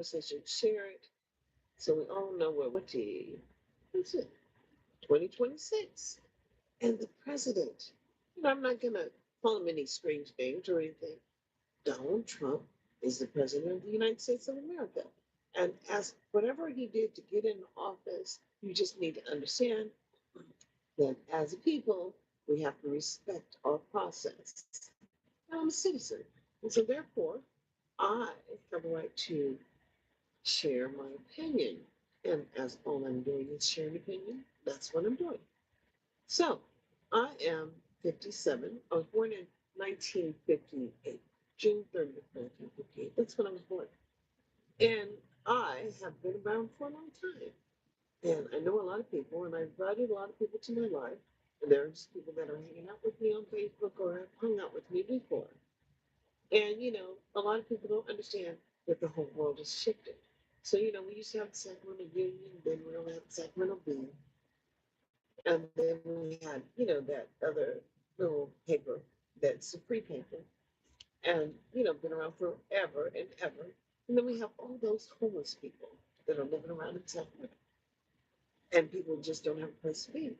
conversation, share it, so we all know where we're to. That's it. 2026. And the president, I'm not going to call him any strange names or anything. Donald Trump is the president of the United States of America. And as whatever he did to get in office, you just need to understand that as a people, we have to respect our process. And I'm a citizen. And so therefore, I have a right to share my opinion. And as all I'm doing is sharing opinion, that's what I'm doing. So I am 57. I was born in 1958, June 30th, 1958. That's when I was born. And I have been around for a long time. And I know a lot of people, and I've invited a lot of people to my life. And there's people that are hanging out with me on Facebook or have hung out with me before. And, a lot of people don't understand that the whole world has shifted. So, we used to have the Sacramento Union, then we only had the Sacramento Bee. And then we had, that other little paper that's a free paper. And, been around forever and ever. And then we have all those homeless people that are living around in Sacramento. And people just don't have a place to be.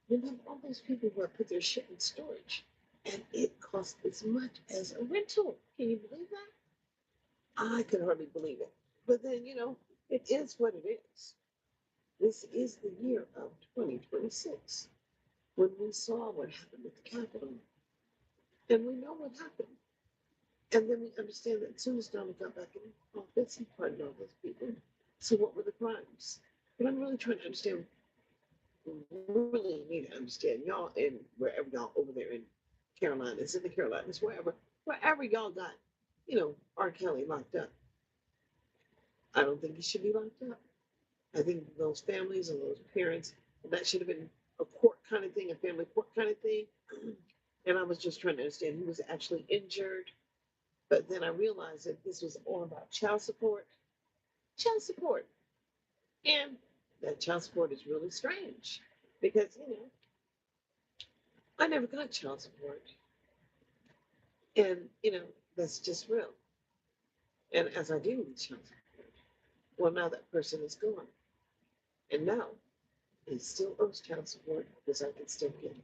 Then we have all those people who have put their shit in storage. And it costs as much as a rental. Can you believe that? I could hardly believe it. But then, it is what it is. This is the year of 2026 when we saw what happened with the Capitol. And we know what happened. And then we understand that as soon as Donald got back in office, he pardoned all those people. So what were the crimes? But I'm really trying to understand, really need to understand y'all in wherever y'all over there in Carolinas, in the Carolinas, wherever y'all got, R. Kelly locked up. I don't think he should be locked up. I think those families and those parents, that should have been a court kind of thing, a family court kind of thing. And I was just trying to understand who was actually injured. But then I realized that this was all about child support. Child support. And that child support is really strange because, I never got child support. And, that's just real. And as I do with child support, well, now that person is gone. And now he still owes child support because I can still get it.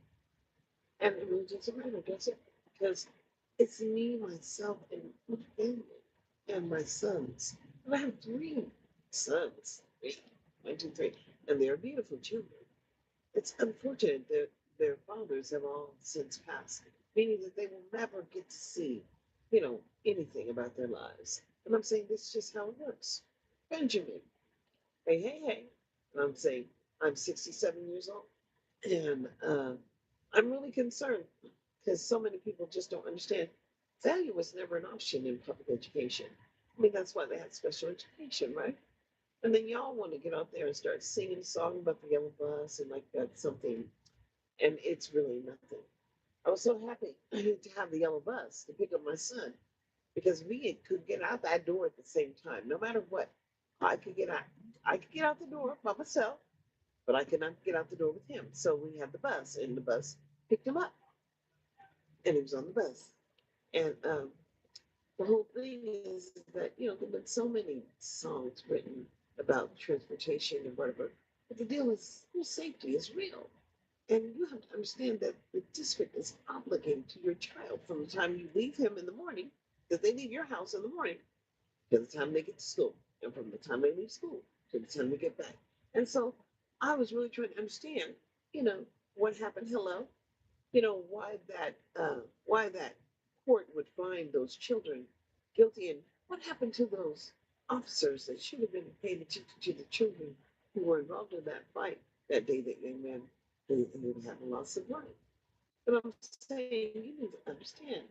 And it really doesn't matter, does it? Because it's me, myself, and my family, and my sons. And I have three sons. Three. One, two, three. And they're beautiful children. It's unfortunate that their fathers have all since passed, meaning that they will never get to see, anything about their lives. And I'm saying this is just how it works. Benjamin, hey, hey, hey. And I'm saying I'm 67 years old. And I'm really concerned because so many people just don't understand. Failure was never an option in public education. I mean, that's why they had special education, right? And then y'all want to get out there and start singing a song about the yellow bus and like that's something, and it's really nothing. I was so happy to have the yellow bus to pick up my son because we could get out that door at the same time, no matter what. I could get out. I could get out the door by myself, but I could not get out the door with him. So we had the bus, and the bus picked him up, and he was on the bus. And the whole thing is that there've been so many songs written about transportation and whatever, but the deal is your safety is real, and you have to understand that the district is obligated to your child from the time you leave him in the morning, because they leave your house in the morning, to the time they get to school, and from the time they leave school to the time they get back. And so I was really trying to understand, you know, what happened. Hello, why that court would find those children guilty, and what happened to those officers that should have been paying attention to the children who were involved in that fight that day that young man who had a loss of life. But I'm saying you need to understand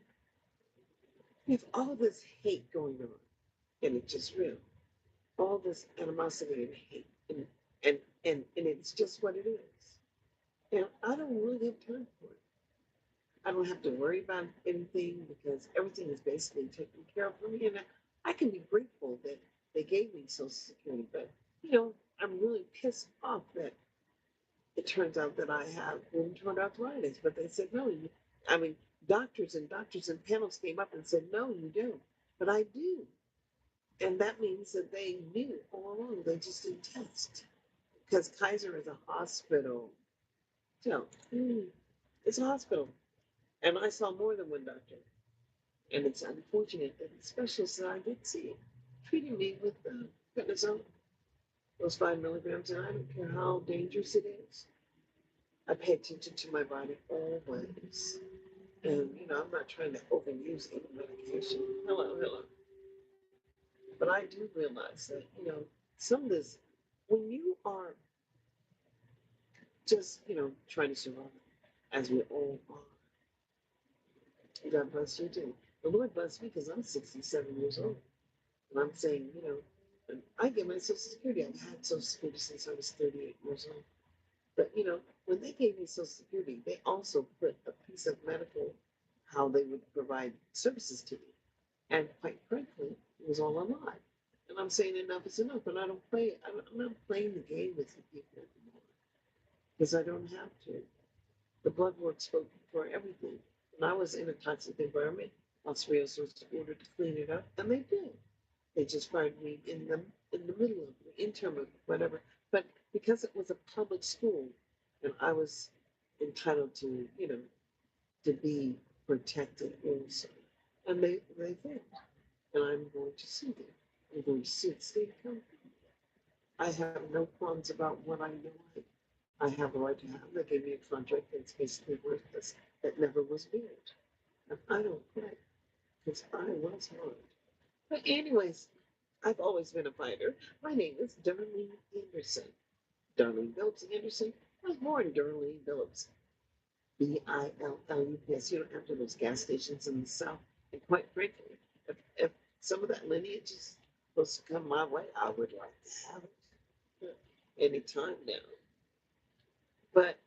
we have all this hate going on, and it's just real. All this animosity and hate, and it's just what it is. And I don't really have time for it. I don't have to worry about anything because everything is basically taken care of for me. And I can be grateful that they gave me Social Security. But, I'm really pissed off that it turns out that I have rheumatoid arthritis. But they said, no, I mean, doctors and panels came up and said, no, you don't. But I do. And that means that they knew all along, they just didn't test. Because Kaiser is a hospital. So, it's a hospital. And I saw more than one doctor. And it's unfortunate that the specialist that I did see treated me with prednisone, those 5 milligrams, and I don't care how dangerous it is. I pay attention to my body always. And, I'm not trying to overuse any medication. Hello, hello. But I do realize that, some of this, when you are just, trying to survive, as we all are, God bless you too. The Lord bless me because I'm 67 years old. And I'm saying, and I get my Social Security. I've had Social Security since I was 38 years old. But, when they gave me Social Security, they also put a piece of medical, how they would provide services to me. And quite frankly, it was all a lie. And I'm saying enough is enough. And I don't play, I'm not playing the game with the people anymore because I don't have to. The blood work spoke for everything. When I was in a toxic environment, Los Rios was ordered to clean it up, and they did. They just fired me in the middle of the interim of whatever. But because it was a public school, and I was entitled to, to be protected also, and they did, and I'm going to sue them. I'm going to sue the state of California. I have no qualms about what I know I have a right to have. They gave me a contract that's basically worthless that never was built. And I don't play because I was harmed. But anyways, I've always been a fighter. My name is Darlene Anderson. Darlene Phillips Anderson. I was born Darlene Phillips. Billups. After those gas stations in the South. And quite frankly, if some of that lineage is supposed to come my way, I would like to have it anytime now. But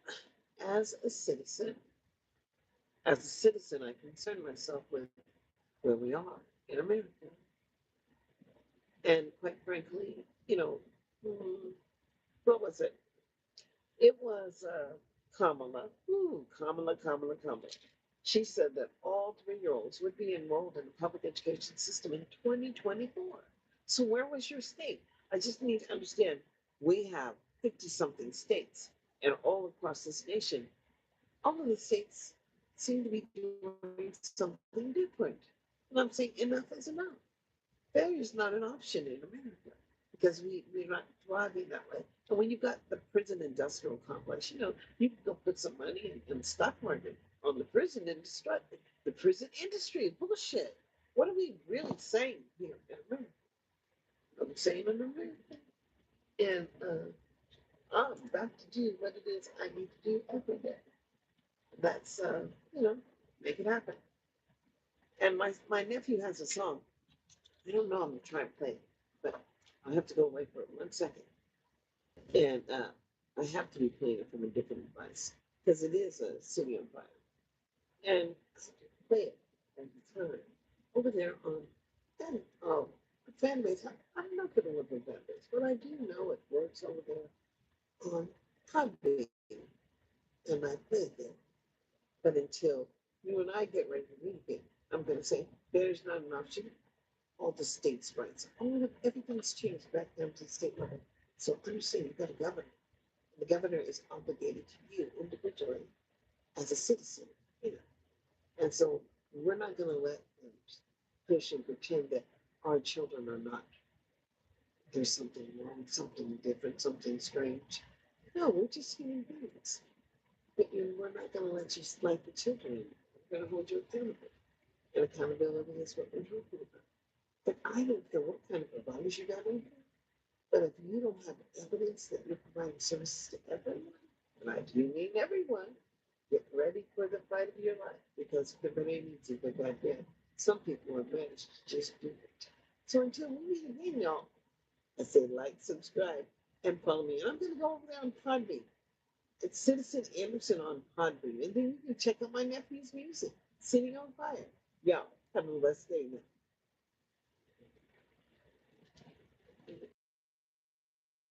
as a citizen, I concern myself with where we are in America. And quite frankly, mm, what was it? It was Kamala. Kamala. She said that all 3-year-olds would be enrolled in the public education system in 2024. So where was your state? I just need to understand. We have 50 something states, and all across this nation, all of the states seem to be doing something different. And I'm saying enough is enough. Failure is not an option in America because we're not thriving that way. And when you've got the prison industrial complex, you can go put some money in the stock market on the prison industry. The prison industry is bullshit. What are we really saying here in America? I'm saying in America. And I'm about to do what it is I need to do every day. That's, make it happen. And my nephew has a song. I don't know. I'm going to try and play it, but I'll have to go away for 1 second. And I have to be playing it from a different device because it is a city on fire. And I play it at the time over there on fan base. I'm not going to look at fan base, but I do know it works over there on Podbean, and I play it there. But until you and I get ready to meet again, I'm going to say there's not an option. All the states' rights, everything's changed back down to the state level. So understand you've got a governor. The governor is obligated to you individually as a citizen, you know. And so we're not going to let them push and pretend that our children are not. There's something wrong, something different, something strange. No, we're just human beings. But we're not going to let you slight the children. We're going to hold you accountable. And accountability is what we're talking about. But I don't care what kind of providers you got in here. But if you don't have evidence that you're providing services to everyone, and I do mean everyone, get ready for the fight of your life because everybody needs it, but goddamn, some people have managed to just do it. So until we meet again, y'all, I say like, subscribe, and follow me. And I'm going to go over there on Podbean. It's Citizen Anderson on Podbean. And then you can check out my nephew's music, Sitting on Fire. Y'all, have a blessed day now.